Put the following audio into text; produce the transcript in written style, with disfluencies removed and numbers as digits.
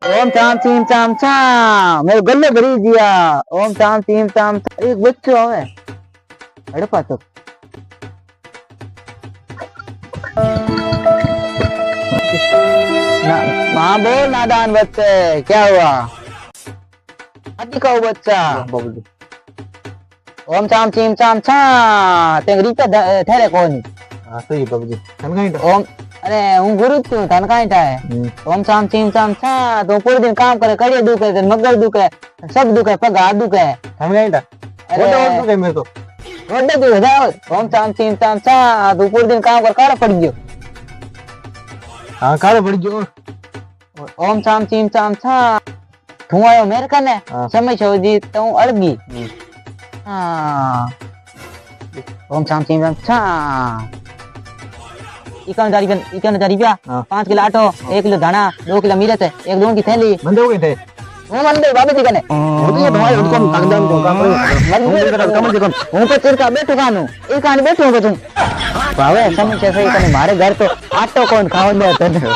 ओम चाम चीम चाम चाम मेरे गले भरी दिया। ओम चाम चीम चाम एक बच्चो आवे हड़पा तो ना मां बोल नादान बच्चे क्या हुआ अति का बच्चा बाबूजी ओम चाम चीम चाम चा तेरी तो ठहरे कोनी हां सही बाबूजी तन काई ओम अरे हूँ गुरु तू तन काई है ओम चाम चीम चाम चा तो पूरे दिन काम करे कड़िया दुखे मगर दुखे सब दुखे पग हाथ दुखे तन काई अरे और दुखे मेरे तो रोडे तू जाओ ओम चाम चीम चाम चा तू पूरे दिन काम कर काड़ा पड़ गयो हां काले पड़ गयो ओम चाम चीम चाम चा तू आयो मेरे कने समय छोड़ी तो अड़गी हाँ ओम चाम चीम चाम चा इकान जारी पिया 5 किलो आटो 1 किलो धाना 2 किलो मिर्च 1 लूण की थैली मंदे हो गए थे वो मंदिर बाबू जी कने वो तो ये तुम्हारे उनको कागदान को काम मंदिर कम से कम हूं तो चिरका बैठो कानु ई कान बैठो बचूं भावे समय से सही कने मारे घर तो आटो कौन खाओ दे तने